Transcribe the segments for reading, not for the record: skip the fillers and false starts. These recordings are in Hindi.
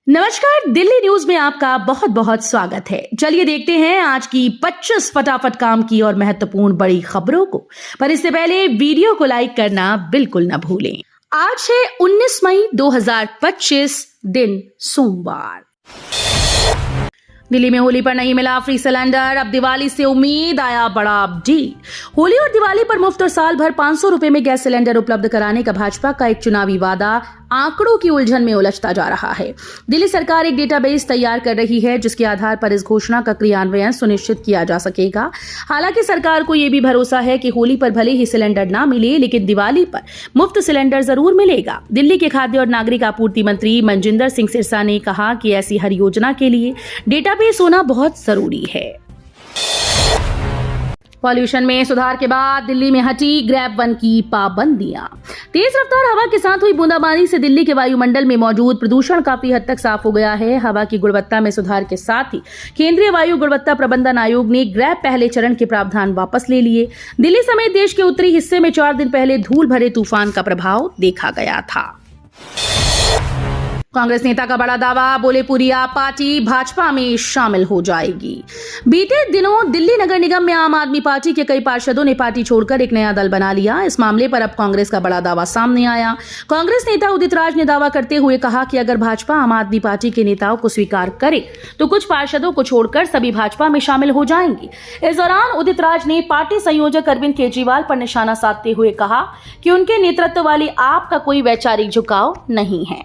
नमस्कार, दिल्ली न्यूज में आपका बहुत बहुत स्वागत है। चलिए देखते हैं आज की 25 फटाफट काम की और महत्वपूर्ण बड़ी खबरों को। पर इससे पहले वीडियो को लाइक करना बिल्कुल न भूलें। आज है 19 मई 2025, दिन सोमवार। दिल्ली में होली पर नहीं मिला फ्री सिलेंडर, अब दिवाली से उम्मीद, आया बड़ा अपडेट। होली और दिवाली पर मुफ्त और साल भर 500 रुपए में गैस सिलेंडर उपलब्ध कराने का भाजपा का एक चुनावी वादा आंकड़ों की उलझन में उलझता जा रहा है। दिल्ली सरकार एक डेटाबेस तैयार कर रही है जिसके आधार पर इस घोषणा का क्रियान्वयन सुनिश्चित किया जा सकेगा। हालांकि सरकार को यह भी भरोसा है कि होली पर भले ही सिलेंडर ना मिले, लेकिन दिवाली पर मुफ्त सिलेंडर जरूर मिलेगा। दिल्ली के खाद्य और नागरिक आपूर्ति मंत्री मनजिंदर सिंह सिरसा ने कहा कि ऐसी हर योजना के लिए डेटाबेस होना बहुत जरूरी है। पॉल्यूशन में सुधार के बाद दिल्ली में हटी ग्रैब 1 की पाबंदियां। तेज रफ्तार हवा के साथ हुई बूंदाबांदी से दिल्ली के वायुमंडल में मौजूद प्रदूषण काफी हद तक साफ हो गया है। हवा की गुणवत्ता में सुधार के साथ ही केंद्रीय वायु गुणवत्ता प्रबंधन आयोग ने ग्रैब पहले चरण के प्रावधान वापस ले लिए। दिल्ली समेत देश के उत्तरी हिस्से में 4 दिन पहले धूल भरे तूफान का प्रभाव देखा गया था। कांग्रेस नेता का बड़ा दावा, बोले पूरी आप पार्टी भाजपा में शामिल हो जाएगी। बीते दिनों दिल्ली नगर निगम में आम आदमी पार्टी के कई पार्षदों ने पार्टी छोड़कर एक नया दल बना लिया। इस मामले पर अब कांग्रेस का बड़ा दावा सामने आया। कांग्रेस नेता उदित राज ने दावा करते हुए कहा कि अगर भाजपा आम आदमी पार्टी के नेताओं को स्वीकार करे तो कुछ पार्षदों को छोड़कर सभी भाजपा में शामिल हो जाएंगे। इस दौरान उदित राज ने पार्टी संयोजक अरविंद केजरीवाल पर निशाना साधते हुए कहा कि उनके नेतृत्व वाली आप का कोई वैचारिक झुकाव नहीं है।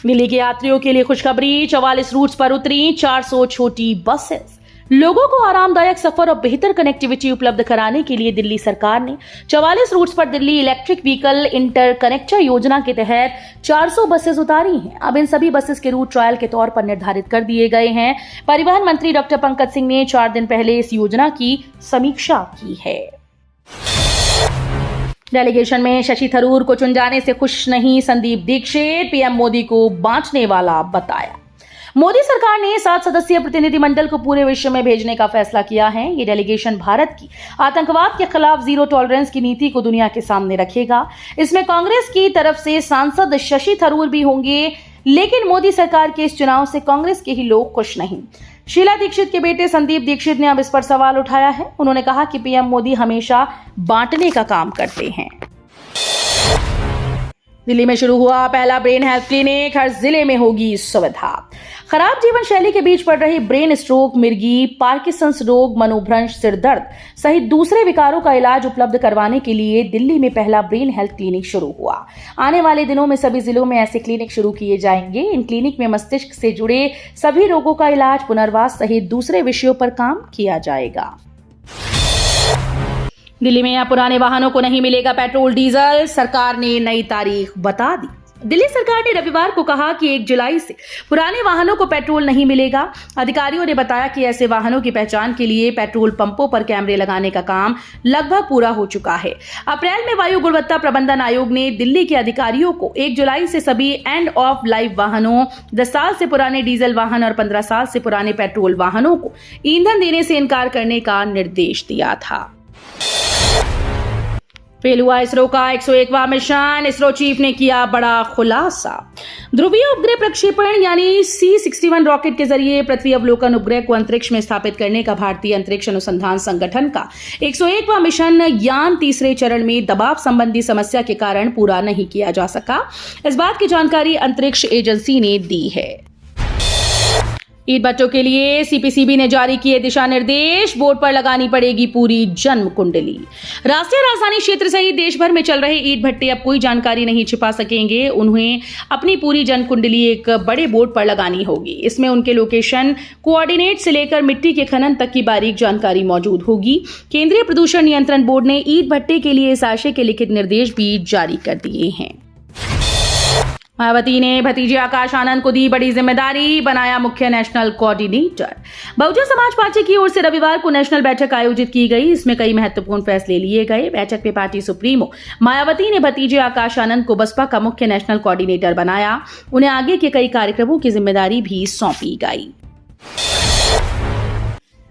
दिल्ली के यात्रियों के लिए खुशखबरी, 44 रूट्स पर उतरी 400 छोटी बसेस। लोगों को आरामदायक सफर और बेहतर कनेक्टिविटी उपलब्ध कराने के लिए दिल्ली सरकार ने 44 रूट्स पर दिल्ली इलेक्ट्रिक व्हीकल इंटरकनेक्टर योजना के तहत 400 बसेस उतारी हैं। अब इन सभी बसेस के रूट ट्रायल के तौर पर निर्धारित कर दिए गए हैं। परिवहन मंत्री डॉक्टर पंकज सिंह ने 4 दिन पहले इस योजना की समीक्षा की है। डेलीगेशन में शशि थरूर को चुन जाने से खुश नहीं संदीप दीक्षित, पीएम मोदी को बांटने वाला बताया। मोदी सरकार ने 7 सदस्यीय प्रतिनिधिमंडल को पूरे विश्व में भेजने का फैसला किया है। ये डेलीगेशन भारत की आतंकवाद के खिलाफ जीरो टॉलरेंस की नीति को दुनिया के सामने रखेगा। इसमें कांग्रेस की तरफ से सांसद शशि थरूर भी होंगे, लेकिन मोदी सरकार के इस चुनाव से कांग्रेस के ही लोग खुश नहीं। शीला दीक्षित के बेटे संदीप दीक्षित ने अब इस पर सवाल उठाया है। उन्होंने कहा कि पीएम मोदी हमेशा बांटने का काम करते हैं। दिल्ली में शुरू हुआ पहला ब्रेन हेल्थ क्लिनिक, हर जिले में होगी सुविधा। खराब जीवन शैली के बीच पड़ रही ब्रेन स्ट्रोक, मिर्गी, पार्किंसंस रोग, मनोभ्रंश, सिर दर्द सहित दूसरे विकारों का इलाज उपलब्ध करवाने के लिए दिल्ली में पहला ब्रेन हेल्थ क्लिनिक शुरू हुआ। आने वाले दिनों में सभी जिलों में ऐसे क्लिनिक शुरू किए जाएंगे। इन क्लिनिक में मस्तिष्क से जुड़े सभी रोगों का इलाज, पुनर्वास सहित दूसरे विषयों पर काम किया जाएगा। दिल्ली में अब पुराने वाहनों को नहीं मिलेगा पेट्रोल डीजल, सरकार ने नई तारीख बता दी। दिल्ली सरकार ने रविवार को कहा कि 1 जुलाई से पुराने वाहनों को पेट्रोल नहीं मिलेगा। अधिकारियों ने बताया कि ऐसे वाहनों की पहचान के लिए पेट्रोल पंपों पर कैमरे लगाने का काम लगभग पूरा हो चुका है। अप्रैल में वायु गुणवत्ता प्रबंधन आयोग ने दिल्ली के अधिकारियों को 1 जुलाई से सभी एंड ऑफ लाइफ वाहनों, 10 साल से पुराने डीजल वाहन और 15 साल से पुराने पेट्रोल वाहनों को ईंधन देने से इनकार करने का निर्देश दिया था। फेल हुआ इसरो का 101वां मिशन, इसरो चीफ ने किया बड़ा खुलासा। ध्रुवीय उपग्रह प्रक्षेपण यानी C61 रॉकेट के जरिए पृथ्वी अवलोकन उपग्रह को अंतरिक्ष में स्थापित करने का भारतीय अंतरिक्ष अनुसंधान संगठन का 101वां मिशन यान तीसरे चरण में दबाव संबंधी समस्या के कारण पूरा नहीं किया जा सका। इस बात की जानकारी अंतरिक्ष एजेंसी ने दी है। ईद बच्चों के लिए सीपीसीबी ने जारी किए दिशा निर्देश, बोर्ड पर लगानी पड़ेगी पूरी जन्म कुंडली। राष्ट्रीय राजधानी क्षेत्र सहित देश भर में चल रहे ईद भट्टे अब कोई जानकारी नहीं छिपा सकेंगे। उन्हें अपनी पूरी जन्म कुंडली एक बड़े बोर्ड पर लगानी होगी। इसमें उनके लोकेशन, कोऑर्डिनेट से लेकर मिट्टी के खनन तक की बारीक जानकारी मौजूद होगी। केंद्रीय प्रदूषण नियंत्रण बोर्ड ने ईद भट्टे के लिए इस आशय के लिखित निर्देश भी जारी कर दिए हैं। मायावती ने भतीजे आकाश आनंद को दी बड़ी जिम्मेदारी, बनाया मुख्य national coordinator. Bahujan Samaj party की ओर से रविवार को नेशनल बैठक आयोजित की गई। इसमें कई महत्वपूर्ण फैसले लिए गए। बैठक में पार्टी सुप्रीमो मायावती ने भतीजे आकाश आनंद को बसपा का मुख्य नेशनल कोऑर्डिनेटर बनाया। उन्हें आगे के कई कार्यक्रमों की जिम्मेदारी भी सौंपी गई।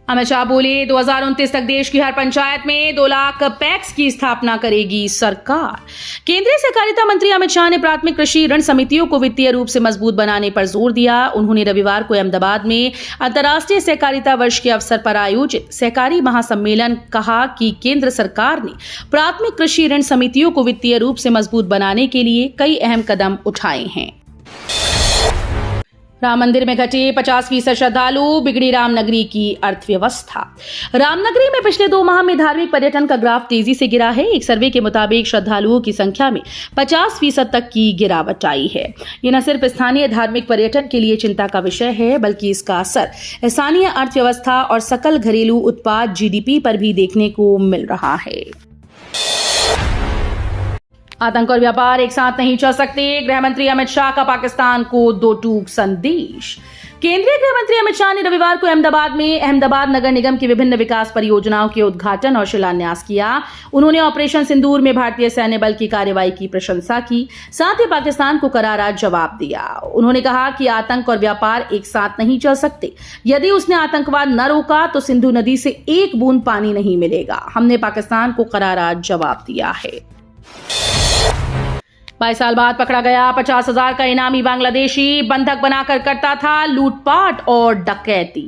अमित शाह बोले 2029 तक देश की हर पंचायत में 2 लाख पैक्स की स्थापना करेगी सरकार। केंद्रीय सहकारिता मंत्री अमित शाह ने प्राथमिक कृषि ऋण समितियों को वित्तीय रूप से मजबूत बनाने पर जोर दिया। उन्होंने रविवार को अहमदाबाद में अंतर्राष्ट्रीय सहकारिता वर्ष के अवसर पर आयोजित सहकारी महासम्मेलन कहा कि केंद्र सरकार ने प्राथमिक कृषि ऋण समितियों को वित्तीय रूप से मजबूत बनाने के लिए कई अहम कदम उठाए हैं। राम मंदिर में घटे 50% श्रद्धालु, बिगड़ी रामनगरी की अर्थव्यवस्था। रामनगरी में पिछले 2 माह में धार्मिक पर्यटन का ग्राफ तेजी से गिरा है। एक सर्वे के मुताबिक श्रद्धालुओं की संख्या में 50% तक की गिरावट आई है। ये न सिर्फ स्थानीय धार्मिक पर्यटन के लिए चिंता का विषय है, बल्कि इसका असर स्थानीय अर्थव्यवस्था और सकल घरेलू उत्पाद GDP पर भी देखने को मिल रहा है। आतंक और व्यापार एक साथ नहीं चल सकते, गृह मंत्री अमित शाह का पाकिस्तान को 2 टूक संदेश। केंद्रीय गृह मंत्री अमित शाह ने रविवार को अहमदाबाद में अहमदाबाद नगर निगम की विभिन्न विकास परियोजनाओं के उद्घाटन और शिलान्यास किया। उन्होंने ऑपरेशन सिंदूर में भारतीय सैन्य बल की कार्रवाई की प्रशंसा की, साथ ही पाकिस्तान को करारा जवाब दिया। उन्होंने कहा कि आतंक और व्यापार एक साथ नहीं चल सकते। यदि उसने आतंकवाद न रोका तो सिंधु नदी से एक बूंद पानी नहीं मिलेगा। हमने पाकिस्तान को करारा जवाब दिया है। 22 साल बाद पकड़ा गया 50,000 का इनामी बांग्लादेशी, बंधक बनाकर करता था लूटपाट और डकैती।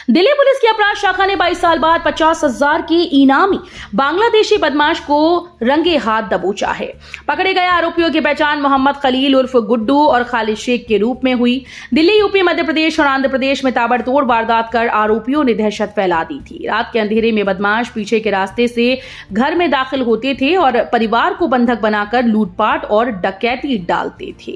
दिल्ली पुलिस की अपराध शाखा ने 22 साल बाद 50,000 के इनामी बांग्लादेशी बदमाश को रंगे हाथ दबोचा है। पकड़े गए आरोपियों की पहचान मोहम्मद खलील उर्फ गुड्डू और खालिद शेख के रूप में हुई। दिल्ली, यूपी, मध्य प्रदेश और आंध्र प्रदेश में ताबड़तोड़ वारदात कर आरोपियों ने दहशत फैला दी थी। रात के अंधेरे में बदमाश पीछे के रास्ते से घर में दाखिल होते थे और परिवार को बंधक बनाकर लूटपाट और डकैती डालते थे।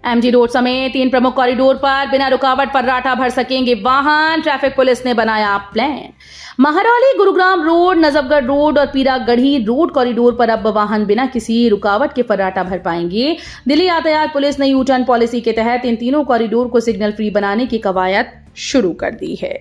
MG रोड समेत 3 प्रमुख कॉरिडोर पर बिना रुकावट फर्राटा भर सकेंगे वाहन, ट्रैफिक पुलिस ने बनाया plan. Mehrauli, Gurugram road, Najafgarh road और पीरागढ़ी रोड कॉरिडोर पर अब वाहन बिना किसी रुकावट के फर्राटा भर पाएंगे। दिल्ली यातायात पुलिस ने यू टर्न पॉलिसी के तहत इन तीनों कॉरिडोर को सिग्नल फ्री बनाने की कवायद शुरू कर दी है।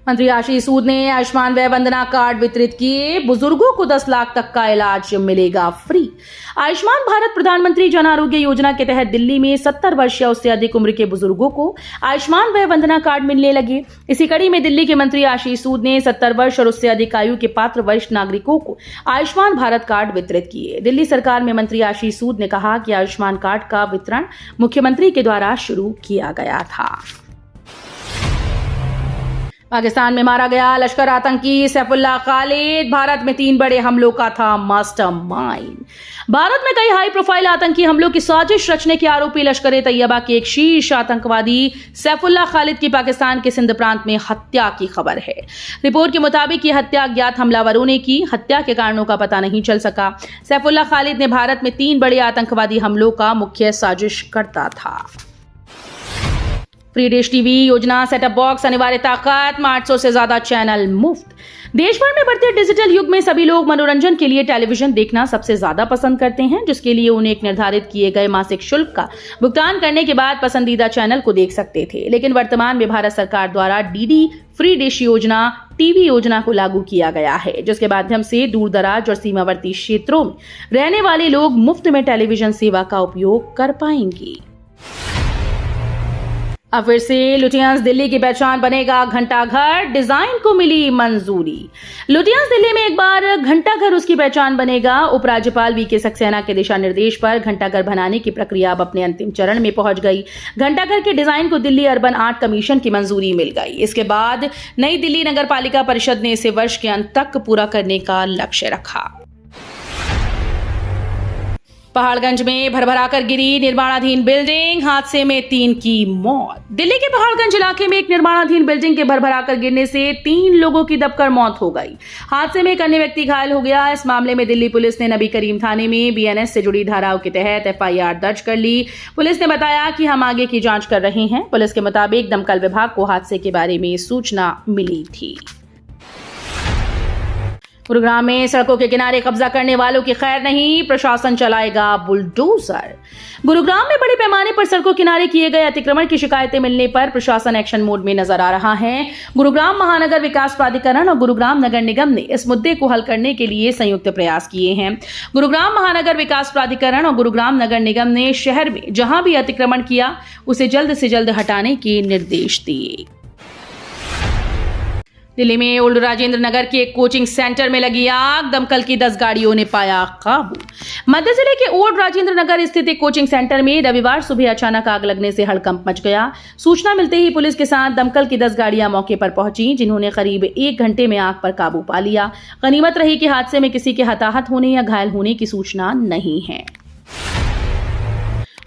मंत्री आशीष सूद ने आयुष्मान वय वंदना कार्ड वितरित किए। बुजुर्गों को 10 लाख तक का इलाज मिलेगा फ्री। आयुष्मान भारत प्रधानमंत्री जन आरोग्य योजना के तहत दिल्ली में 70 वर्ष या उससे अधिक उम्र के बुजुर्गों को आयुष्मान वय वंदना कार्ड मिलने लगे। इसी कड़ी में दिल्ली के मंत्री आशीष सूद ने 70 वर्ष और उससे अधिक आयु के पात्र वरिष्ठ नागरिकों को आयुष्मान भारत कार्ड वितरित किए। दिल्ली सरकार में मंत्री आशीष सूद ने कहा कि आयुष्मान कार्ड का वितरण मुख्यमंत्री के द्वारा शुरू किया गया था। पाकिस्तान में मारा गया लश्कर आतंकी सैफुल्लाह खालिद, भारत में 3 बड़े हमलों का था मास्टरमाइंड। भारत में कई हाई प्रोफाइल आतंकी हमलों की साजिश रचने के आरोपी लश्कर तैयबा के एक शीर्ष आतंकवादी सैफुल्लाह खालिद की पाकिस्तान के सिंध प्रांत में हत्या की खबर है। रिपोर्ट के मुताबिक ये हत्या अज्ञात हमलावरों ने की। हत्या के कारणों का पता नहीं चल सका। सैफुल्लाह खालिद ने भारत में 3 बड़े आतंकवादी हमलों का मुख्य साजिश करता था। फ्री डिश टीवी योजना, सेटअप बॉक्स अनिवार्य ताकत, 800 से ज्यादा चैनल मुफ्त। देश भर में बढ़ते डिजिटल युग में सभी लोग मनोरंजन के लिए टेलीविजन देखना सबसे ज्यादा पसंद करते हैं, जिसके लिए उन्हें एक निर्धारित किए गए मासिक शुल्क का भुगतान करने के बाद पसंदीदा चैनल को देख सकते थे। लेकिन वर्तमान में भारत सरकार द्वारा डीडी फ्री डिश योजना टीवी योजना को लागू किया गया है, जिसके माध्यम से दूर दराज और सीमावर्ती क्षेत्रों में रहने वाले लोग मुफ्त में टेलीविजन सेवा का उपयोग कर पाएंगे। अब फिर से लुटियंस दिल्ली की पहचान बनेगा घंटाघर, डिजाइन को मिली मंजूरी। लुटियंस दिल्ली में एक बार घंटाघर उसकी पहचान बनेगा। उपराज्यपाल वीके सक्सेना के दिशा निर्देश पर घंटाघर बनाने की प्रक्रिया अब अपने अंतिम चरण में पहुंच गई। घंटाघर के डिजाइन को दिल्ली अर्बन आर्ट कमीशन की मंजूरी मिल गई। इसके बाद नई दिल्ली नगर पालिका परिषद ने इसे वर्ष के अंत तक पूरा करने का लक्ष्य रखा। पहाड़गंज में भरभराकर गिरी निर्माणाधीन बिल्डिंग, हादसे में 3 की मौत। दिल्ली के पहाड़गंज इलाके में एक निर्माणाधीन बिल्डिंग के भरभराकर गिरने से 3 लोगों की दबकर मौत हो गई। हादसे में एक अन्य व्यक्ति घायल हो गया। इस मामले में दिल्ली पुलिस ने नबी करीम थाने में बीएनएस से जुड़ी धाराओं के तहत FIR दर्ज कर ली। पुलिस ने बताया कि हम आगे की जांच कर रहे हैं। पुलिस के मुताबिक दमकल विभाग को हादसे के बारे में सूचना मिली थी। गुरुग्राम में सड़कों के किनारे कब्जा करने वालों की खैर नहीं, प्रशासन चलाएगा बुलडोजर। गुरुग्राम में बड़े पैमाने पर सड़कों किनारे किए गए अतिक्रमण की शिकायतें मिलने पर प्रशासन एक्शन मोड में नजर आ रहा है। गुरुग्राम महानगर विकास प्राधिकरण और गुरुग्राम नगर निगम ने इस मुद्दे को हल करने के लिए संयुक्त प्रयास किए हैं। गुरुग्राम महानगर विकास प्राधिकरण और गुरुग्राम नगर निगम ने शहर में जहां भी अतिक्रमण किया उसे जल्द से जल्द हटाने के निर्देश दिए। दिल्ली में ओल्ड राजेंद्र नगर के एक कोचिंग सेंटर में लगी आग, दमकल की 10 गाड़ियों ने पाया काबू। मध्य जिले के ओल्ड राजेंद्र नगर स्थित एक कोचिंग सेंटर में रविवार सुबह अचानक आग लगने से हड़कंप मच गया। सूचना मिलते ही पुलिस के साथ दमकल की 10 गाड़ियां मौके पर पहुंची, जिन्होंने करीब 1 घंटे में आग पर काबू पा लिया। गनीमत रही कि हादसे में किसी के हताहत होने या घायल होने की सूचना नहीं है।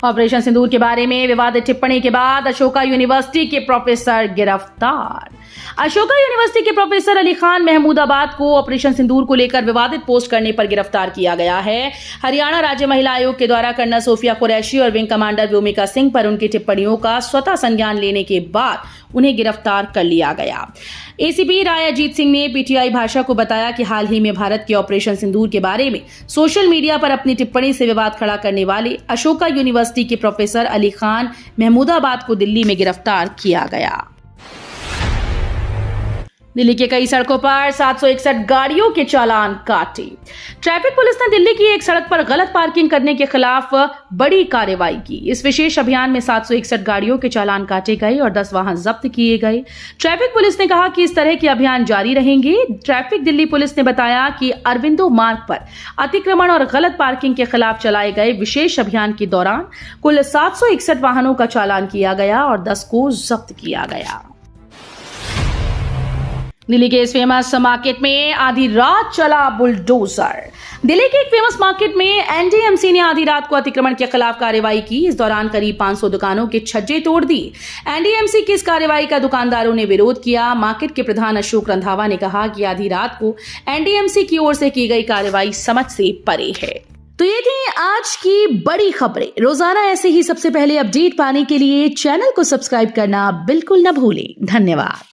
ऑपरेशन सिंदूर के बारे में विवादित टिप्पणी के बाद अशोका यूनिवर्सिटी के प्रोफेसर गिरफ्तार। अशोका यूनिवर्सिटी के प्रोफेसर अली खान महमूदाबाद को ऑपरेशन सिंदूर को लेकर विवादित पोस्ट करने पर गिरफ्तार किया गया है। हरियाणा राज्य महिला आयोग के द्वारा कर्नल सोफिया कुरैशी और विंग कमांडर व्योमिका सिंह पर उनकी टिप्पणियों का स्वतः संज्ञान लेने के बाद उन्हें गिरफ्तार कर लिया गया। एसीपी राय अजीत सिंह ने पीटीआई भाषा को बताया कि हाल ही में भारत के ऑपरेशन सिंदूर के बारे में सोशल मीडिया पर अपनी टिप्पणी से विवाद खड़ा करने वाले अशोका यूनिवर्सिटी के प्रोफेसर अली खान महमूदाबाद को दिल्ली में गिरफ्तार किया गया। दिल्ली के कई सड़कों पर 761 गाड़ियों के चालान काटे। ट्रैफिक पुलिस ने दिल्ली की एक सड़क पर गलत पार्किंग करने के खिलाफ बड़ी कार्रवाई की। इस विशेष अभियान में 761 गाड़ियों के चालान काटे गए और 10 वाहन जब्त किए गए। ट्रैफिक पुलिस ने कहा कि इस तरह के अभियान जारी रहेंगे। ट्रैफिक दिल्ली पुलिस ने बताया कि अरविंदो मार्ग पर अतिक्रमण और गलत पार्किंग के खिलाफ चलाए गए विशेष अभियान के दौरान कुल 761 वाहनों का चालान किया गया और 10 को जब्त किया गया। दिल्ली के इस फेमस मार्केट में आधी रात चला बुलडोजर। दिल्ली के एक फेमस मार्केट में एनडीएमसी ने आधी रात को अतिक्रमण के खिलाफ कार्रवाई की। इस दौरान करीब 500 दुकानों के छज्जे तोड़ दिए। एनडीएमसी की इस कार्रवाई का दुकानदारों ने विरोध किया। मार्केट के प्रधान अशोक रंधावा ने कहा कि आधी रात को एनडीएमसी की ओर से की गई कार्रवाई समझ से परे है। तो ये थी आज की बड़ी खबरें। रोजाना ऐसे ही सबसे पहले अपडेट पाने के लिए चैनल को सब्सक्राइब करना बिल्कुल न भूलें। धन्यवाद।